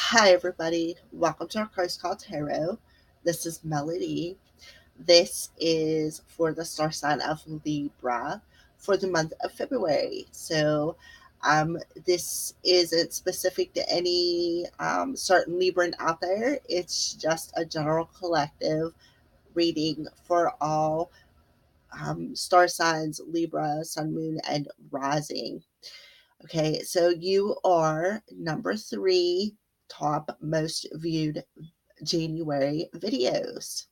Hi, everybody. Welcome to our Christ Call Tarot. This is Melody. This is for the star sign of Libra for the month of February. This isn't specific to any certain Libran out there. It's just a general collective reading for all star signs Libra, Sun, Moon, and Rising. Okay, so you are number 3 top most viewed January videos.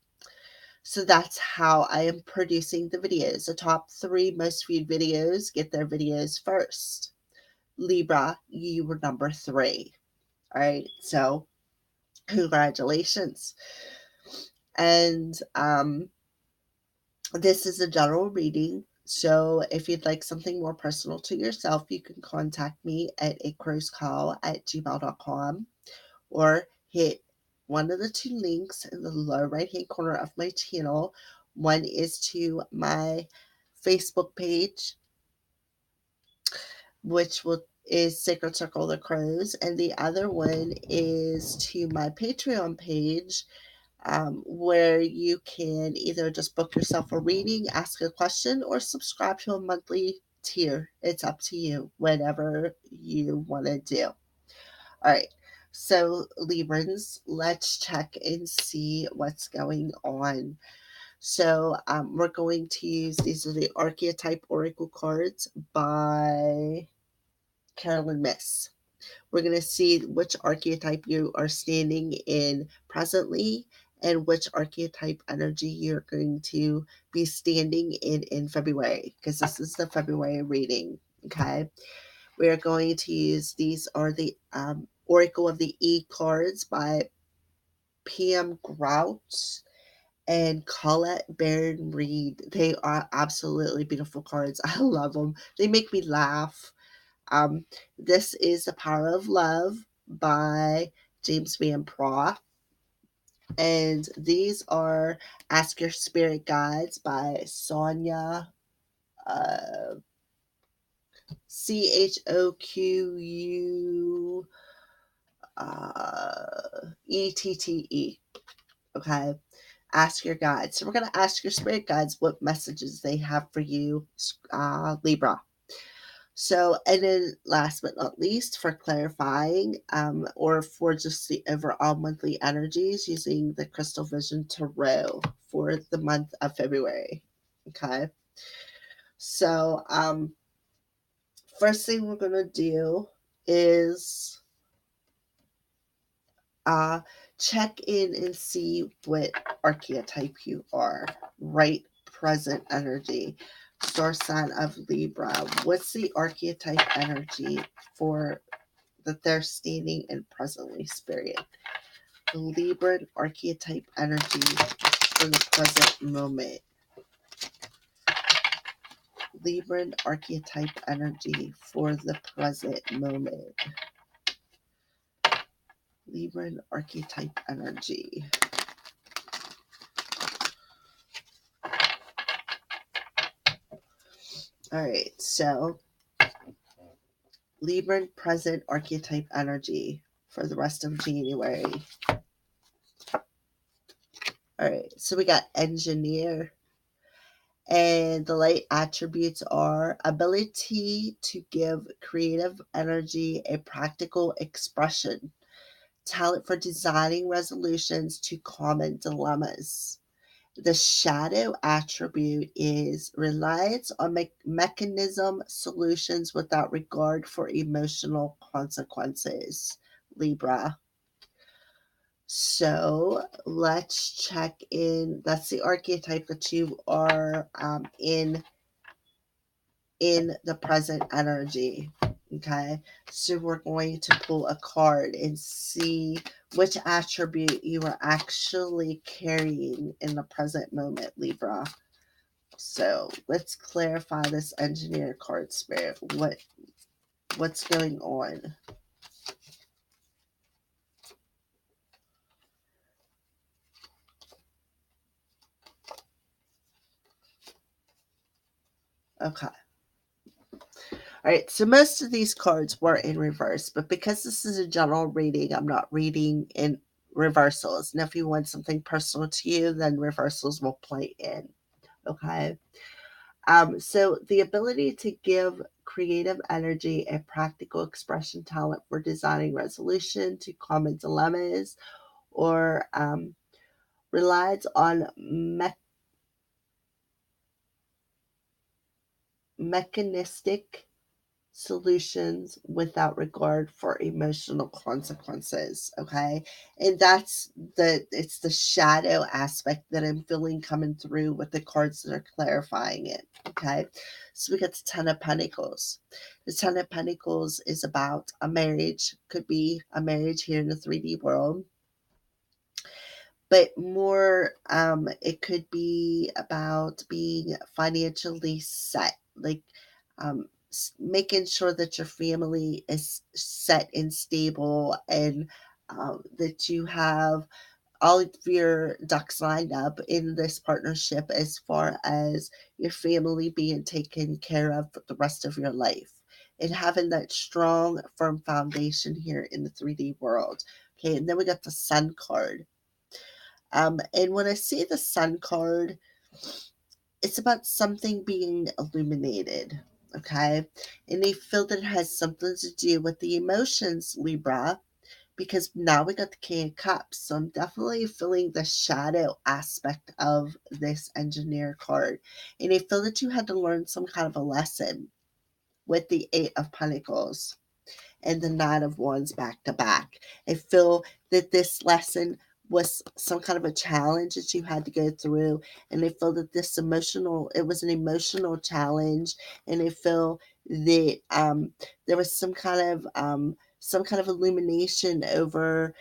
So that's how I am producing the videos. The top 3 most viewed videos get their videos first. Libra, you were number 3. All right, so congratulations. And this is a general reading. So if you'd like something more personal to yourself, you can contact me at acrosecall@gmail.com or hit one of the 2 links in the lower right hand corner of my channel. One is to my Facebook page, which is Sacred Circle of the Crows, and the other one is to my Patreon page, where you can either just book yourself a reading, ask a question, or subscribe to a monthly tier. It's up to you, whatever you want to do. All right. So, Librans, let's check and see what's going on. So, we're going to use, these are the Archetype Oracle cards by Carolyn Miss. We're going to see which archetype you are standing in presently and which archetype energy you're going to be standing in February, because this is the February reading. Okay. We are going to use, these are the Oracle of the E cards by Pam Grout and Colette Baron Reed. They are absolutely beautiful cards. I love them. They make me laugh. This is The Power of Love by James Van Praagh. And these are Ask Your Spirit Guides by Sonia Choqu ETTE. Okay. Ask your guides. So we're going to ask your spirit guides what messages they have for you, Libra. So, and then last but not least, for clarifying or for just the overall monthly energies, using the Crystal Vision Tarot for the month of February. Okay. So, first thing we're going to do is check in and see what archetype you are, right? Present energy. Star sign of Libra. What's the archetype energy for that they're standing in presently, spirit? The Libran archetype energy for the present moment. Libran archetype energy for the present moment. Libran archetype energy. All right, so Libran present archetype energy for the rest of January. All right, so we got engineer, and the light attributes are ability to give creative energy a practical expression, talent for designing resolutions to common dilemmas. The shadow attribute is reliance on mechanism solutions without regard for emotional consequences, Libra. So let's check in. That's the archetype that you are in the present energy. Okay, so we're going to pull a card and see which attribute you are actually carrying in the present moment, Libra. So let's clarify this engineer card, spirit. What's going on? Okay. All right, so most of these cards were in reverse, but because this is a general reading, I'm not reading in reversals. And if you want something personal to you, then reversals will play in. Okay. So the ability to give creative energy and practical expression talent for designing resolution to common dilemmas, or relies on mechanistic solutions without regard for emotional consequences. Okay, and that's it's the shadow aspect that I'm feeling coming through with the cards that are clarifying it. Okay, so we got the Ten of Pentacles. The Ten of Pentacles is about a marriage, could be a marriage here in the 3D world, but more it could be about being financially set, like making sure that your family is set and stable, and that you have all of your ducks lined up in this partnership as far as your family being taken care of for the rest of your life, and having that strong firm foundation here in the 3D world. Okay, and then we got the Sun card. And when I see the Sun card, it's about something being illuminated. Okay. And they feel that it has something to do with the emotions, Libra, because now we got the King of Cups. So I'm definitely feeling the shadow aspect of this engineer card. And I feel that you had to learn some kind of a lesson with the Eight of Pentacles and the Nine of Wands back to back. I feel that this lesson was some kind of a challenge that you had to go through, and I feel that it was an emotional challenge, and I feel that there was some kind of illumination over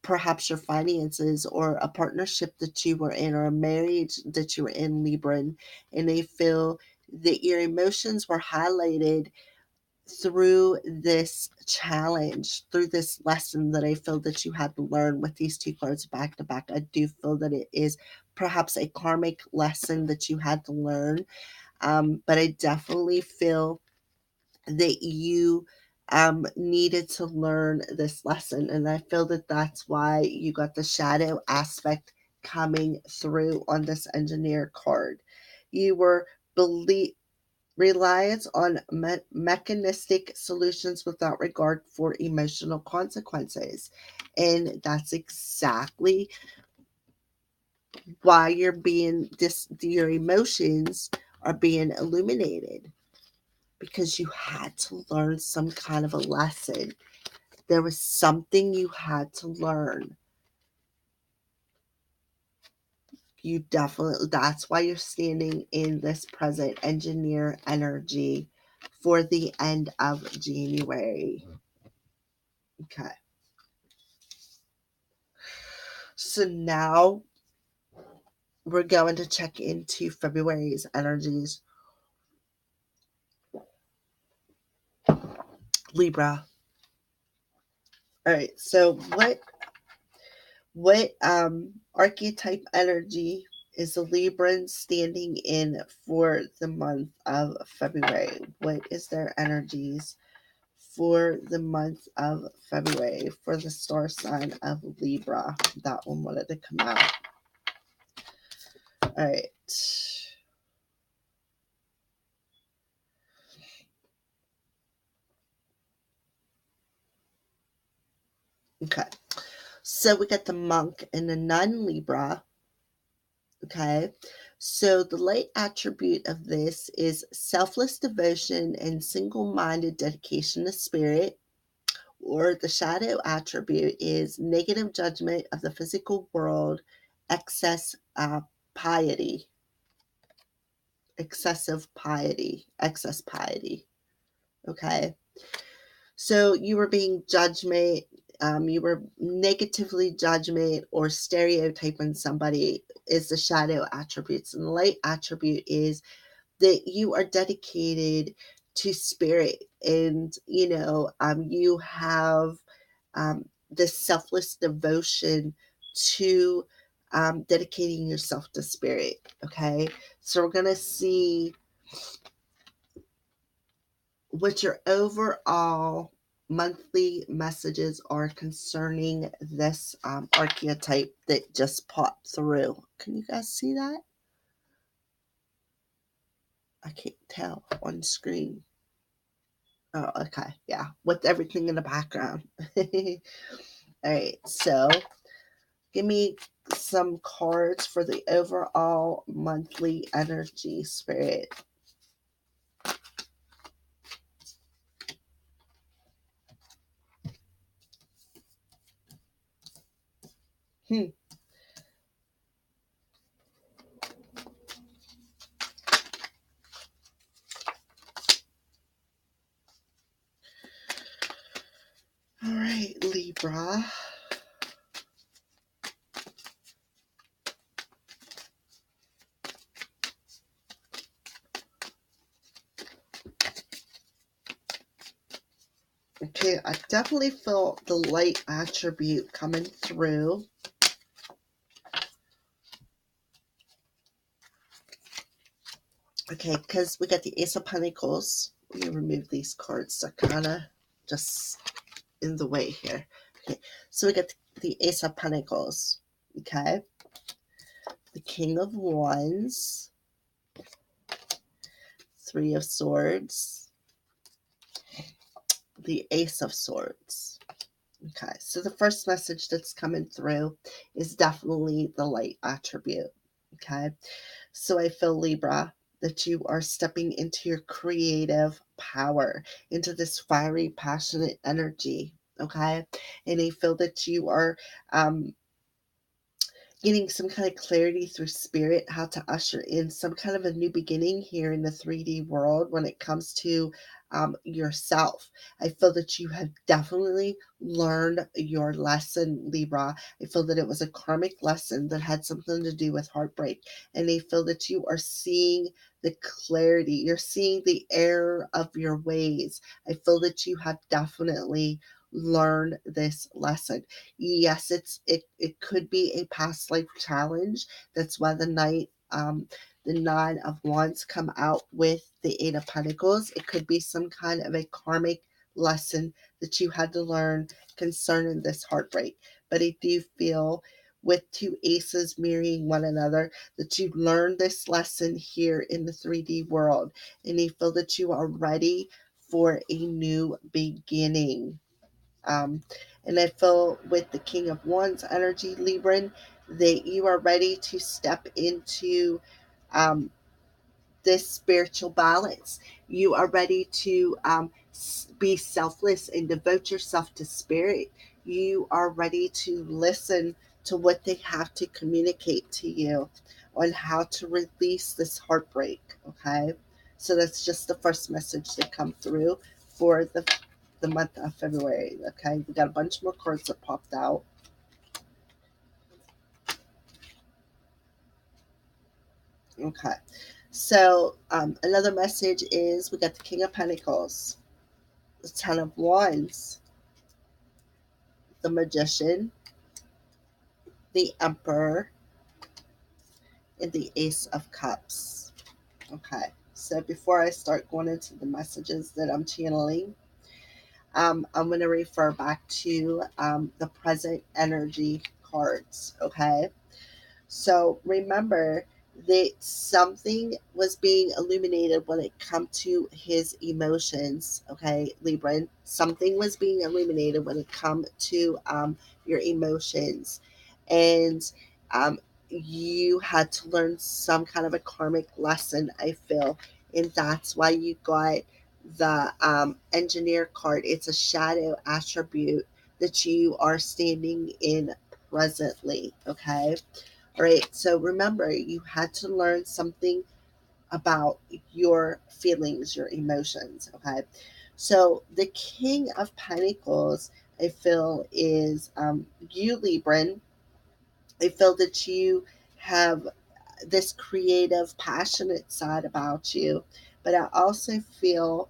perhaps your finances, or a partnership that you were in, or a marriage that you were in, Libran, and I feel that your emotions were highlighted through this challenge, through this lesson that I feel that you had to learn with these two cards back to back. I do feel that it is perhaps a karmic lesson that you had to learn. But I definitely feel that you needed to learn this lesson. And I feel that that's why you got the shadow aspect coming through on this engineer card. You were believe reliance on mechanistic solutions without regard for emotional consequences. And that's exactly why your emotions are being illuminated, because you had to learn some kind of a lesson. There was something you had to learn. You definitely, that's why you're standing in this present engineer energy for the end of January. Okay. So now we're going to check into February's energies. Libra. All right. So what archetype energy is the Libran standing in for the month of February? What is their energies for the month of February for the star sign of Libra? That one wanted to come out. All right. Okay. So we got the monk and the nun, Libra. Okay. So the light attribute of this is selfless devotion and single minded dedication to spirit. Or the shadow attribute is negative judgment of the physical world, excess piety, excess piety. Okay. So you were being judgment, you were negatively judgment or stereotyping somebody is the shadow attributes. And the light attribute is that you are dedicated to spirit, and you have this selfless devotion to dedicating yourself to spirit. Okay. So we're going to see what your overall monthly messages are concerning this archetype that just popped through. Can you guys see that? I can't tell on screen. Oh, okay. Yeah, with everything in the background. All right, so give me some cards for the overall monthly energy, Spirit. Hmm. All right, Libra. Okay, I definitely feel the light attribute coming through. Okay, because we got the Ace of Pentacles. Let me remove these cards. They're kind of just in the way here. Okay, so we got the Ace of Pentacles. Okay, the King of Wands, Three of Swords, the Ace of Swords. Okay, so the first message that's coming through is definitely the light attribute. Okay, so I feel, Libra, that you are stepping into your creative power, into this fiery, passionate energy. Okay, and I feel that you are um, getting some kind of clarity through spirit how to usher in some kind of a new beginning here in the 3D world when it comes to yourself. I feel that you have definitely learned your lesson, Libra. I feel that it was a karmic lesson that had something to do with heartbreak. And I feel that you are seeing the clarity, you're seeing the error of your ways. I feel that you have definitely learned this lesson. Yes, it could be a past life challenge. That's why the Nine of Wands come out with the Eight of Pentacles. It could be some kind of a karmic lesson that you had to learn concerning this heartbreak. But I do feel with two aces mirroring one another that you learned this lesson here in the 3D world, and I feel that you are ready for a new beginning. Um, and I feel with the King of Wands energy, Libran, that you are ready to step into um, this spiritual balance. You are ready to be selfless and devote yourself to spirit. You are ready to listen to what they have to communicate to you on how to release this heartbreak. Okay, so that's just the first message that come through for the month of February. Okay, we got a bunch more cards that popped out. Okay, so another message is we got the King of Pentacles, the Ten of Wands, the Magician, the Emperor, and the Ace of Cups. Okay, so before I start going into the messages that I'm channeling, I'm going to refer back to the present energy cards. Okay, so remember that something was being illuminated when it come to his emotions. Okay, Libran, something was being illuminated when it come to your emotions, and you had to learn some kind of a karmic lesson, I feel, and that's why you got the engineer card. It's a shadow attribute that you are standing in presently. Okay, all right, so remember, you had to learn something about your feelings, your emotions. Okay, so the King of Pentacles, I feel, is you, Libran. I feel that you have this creative, passionate side about you, but I also feel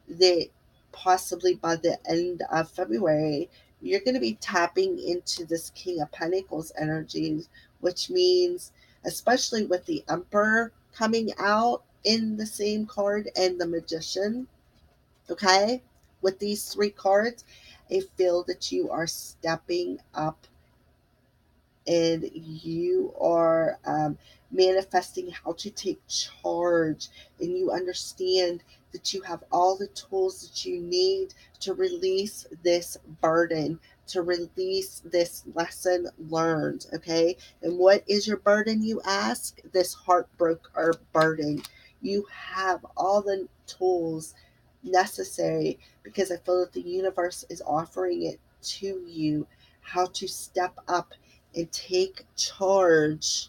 that possibly by the end of February, you're going to be tapping into this King of Pentacles energies, which means, especially with the Emperor coming out in the same card and the Magician, Okay? With these three cards, I feel that you are stepping up and you are manifesting how to take charge, and you understand that you have all the tools that you need to release this burden, to release this lesson learned. Okay, and what is your burden, you ask? This heartbreak or burden. You have all the tools necessary, because I feel that the universe is offering it to you, how to step up and take charge,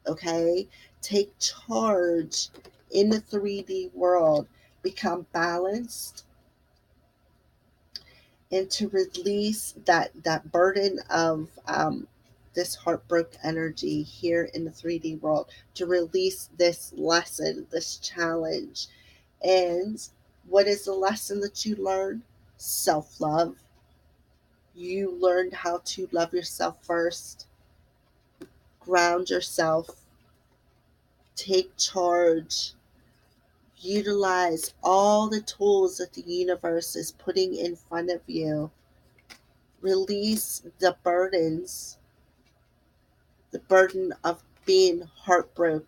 okay? Take charge in the 3D world, become balanced, and to release that burden of this heartbreak energy here in the 3D world, to release this lesson, this challenge. And what is the lesson that you learned? Self-love. You learned how to love yourself first, ground yourself, take charge, utilize all the tools that the universe is putting in front of you. Release the burdens, the burden of being heartbroken,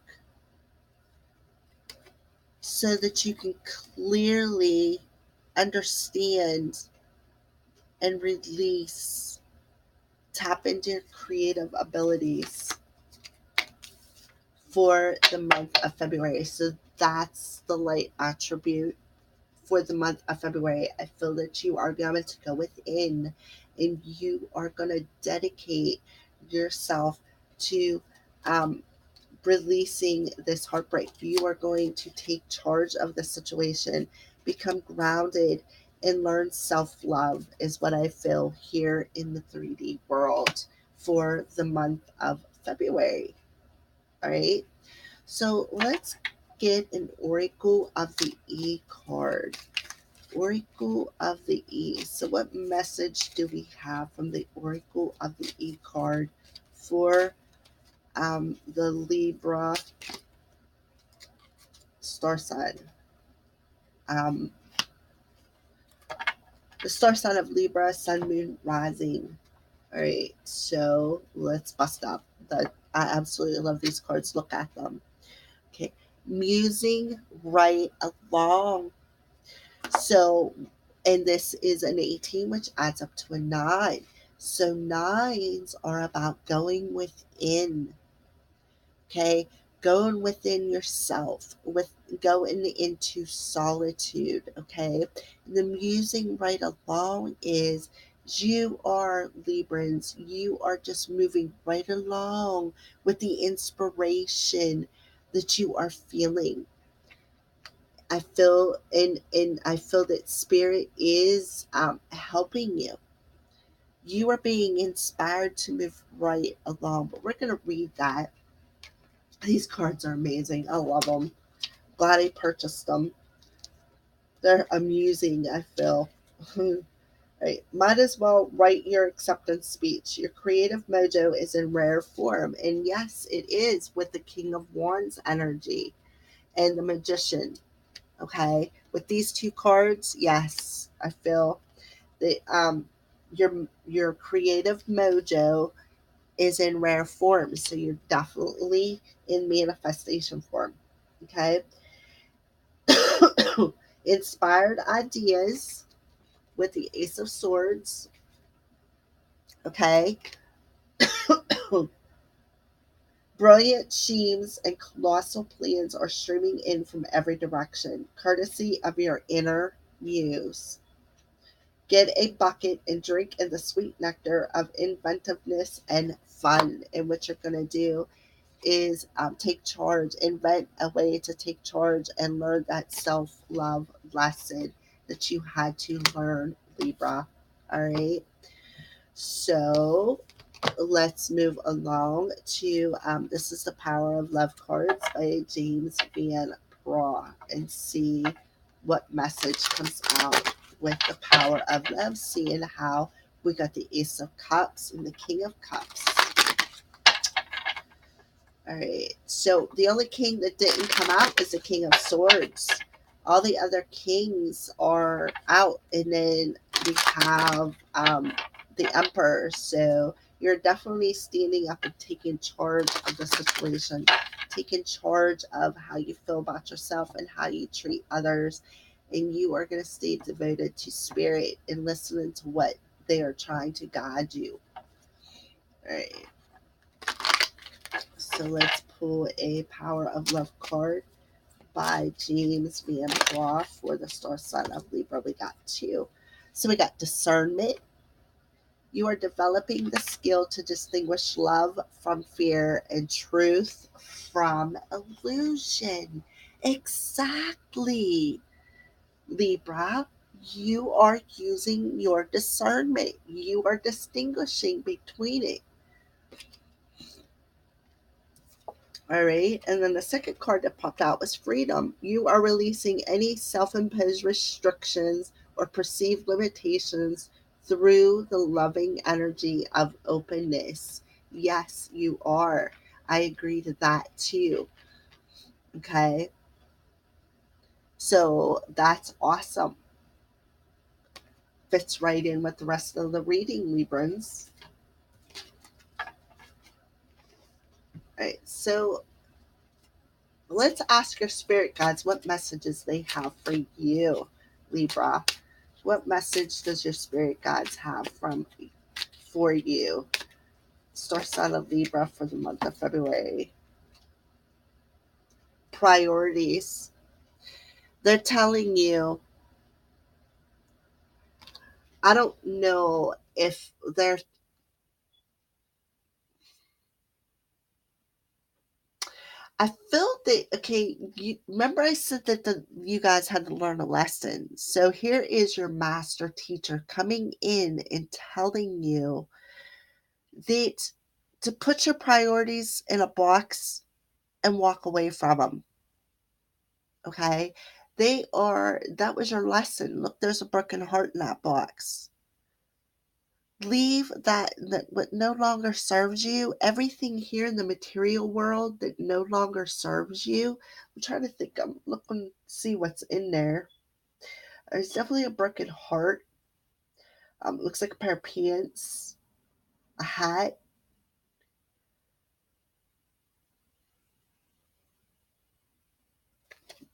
so that you can clearly understand and release. Tap into your creative abilities for the month of February. So that's the light attribute for the month of February. I feel that you are going to go within and you are going to dedicate yourself to um, releasing this heartbreak. You are going to take charge of the situation, become grounded, and learn self love, is what I feel here in the 3D world for the month of February. All right. So let's get an Oracle of the E card. Oracle of the E. So, what message do we have from the Oracle of the E card for the Libra star sign? Um, the star sign of Libra, Sun, Moon, Rising. All right, so let's bust up. I absolutely love these cards. Look at them. Okay, musing right along. So, and this is an 18, which adds up to a 9. So, nines are about going within, okay? Going within yourself, with going into solitude, okay? And the musing right along is you are Librans, you are just moving right along with the inspiration that you are feeling. I feel and I feel that spirit is helping you. You are being inspired to move right along. But we're gonna read that. These cards are amazing. I love them. Glad I purchased them. They're amusing. I feel. Right. Might as well write your acceptance speech. Your creative mojo is in rare form, and yes, it is with the King of Wands energy and the Magician. Okay, with these two cards, yes, I feel that your creative mojo is in rare form, so you're definitely in manifestation form. Okay. Inspired ideas with the Ace of Swords. Okay. Brilliant schemes and colossal plans are streaming in from every direction, courtesy of your inner muse. Get a bucket and drink in the sweet nectar of inventiveness and fun. And what you're going to do is take charge, invent a way to take charge and learn that self love lesson that you had to learn, Libra. All right. So let's move along to this is the Power of Love cards by James Van Praagh, and see what message comes out with the Power of Love, seeing how we got the Ace of Cups and the King of Cups. All right, so the only king that didn't come out is the King of Swords. All the other kings are out, and then we have the emperor. So you're definitely standing up and taking charge of the situation, taking charge of how you feel about yourself and how you treat others. And you are going to stay devoted to spirit and listening to what they are trying to guide you. All right. So let's pull a Power of Love card by James Van Praagh for the star sign of Libra. We got two. So we got discernment. You are developing the skill to distinguish love from fear and truth from illusion. Exactly, Libra. You are using your discernment. You are distinguishing between it. All right. And then the second card that popped out was freedom. You are releasing any self imposed restrictions or perceived limitations through the loving energy of openness. Yes, you are. I agree to that too. Okay. So that's awesome. Fits right in with the rest of the reading, Librans. All right. So let's ask your spirit guides what messages they have for you, Libra. What message does your spirit guides have for you? Star sign of Libra for the month of February. Priorities. They're telling you, I don't know if they're, I feel that, okay, you, remember I said that you guys had to learn a lesson. So here is your master teacher coming in and telling you that to put your priorities in a box and walk away from them. Okay? That was your lesson. Look, there's a broken heart in that box. Leave that what no longer serves you, everything here in the material world that no longer serves you. I'm trying to think, I'm looking, see what's in there. There's definitely a broken heart. Looks like a pair of pants, a hat.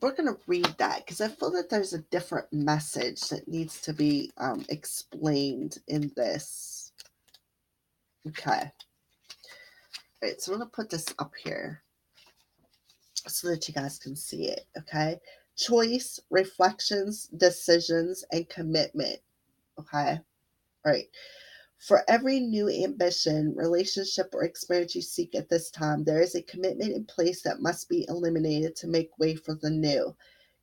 We're going to read that because I feel that there's a different message that needs to be explained in this. Okay. All right, so I'm going to put this up here so that you guys can see it. Okay. Choice, reflections, decisions, and commitment. Okay. All right. For every new ambition, relationship, or experience you seek at this time, there is a commitment in place that must be eliminated to make way for the new.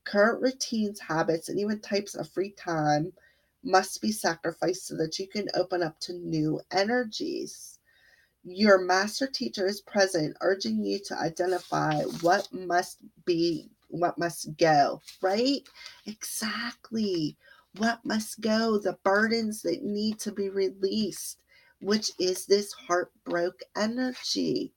Current routines, habits, and even types of free time must be sacrificed so that you can open up to new energies. Your master teacher is present, urging you to identify what must go, right? Exactly. What must go, the burdens that need to be released, which is this heartbroken energy,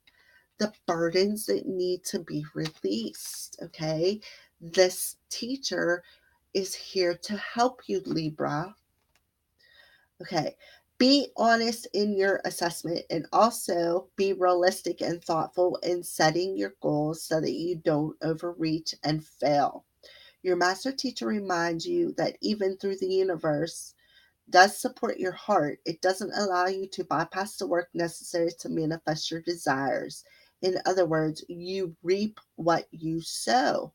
the burdens that need to be released, okay? This teacher is here to help you, Libra. Okay. Be honest in your assessment and also be realistic and thoughtful in setting your goals so that you don't overreach and fail. Your master teacher reminds you that even through the universe does support your heart, it doesn't allow you to bypass the work necessary to manifest your desires. In other words, you reap what you sow.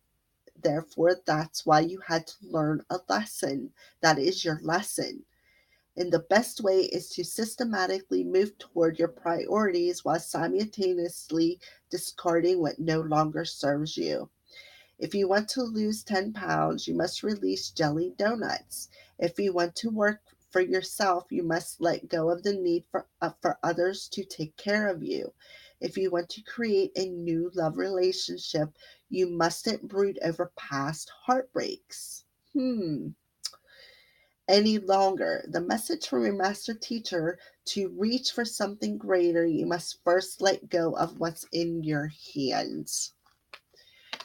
Therefore, that's why you had to learn a lesson. That is your lesson. And the best way is to systematically move toward your priorities while simultaneously discarding what no longer serves you. If you want to lose 10 pounds, you must release jelly donuts. If you want to work for yourself, you must let go of the need for others to take care of you. If you want to create a new love relationship, you mustn't brood over past heartbreaks. Any longer. The message from your master teacher: to reach for something greater, you must first let go of what's in your hands.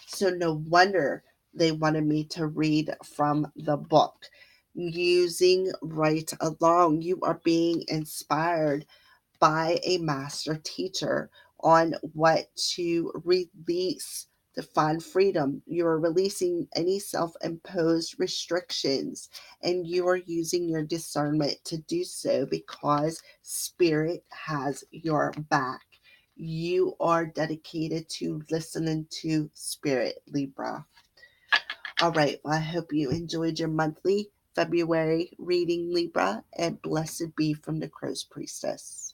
So, no wonder they wanted me to read from the book. Using right along, you are being inspired by a master teacher on what to release to find freedom. You're releasing any self imposed restrictions, and you are using your discernment to do so because Spirit has your back. You are dedicated to listening to Spirit, Libra. All right, well, I hope you enjoyed your monthly February reading, Libra, and blessed be from the Crow's Priestess.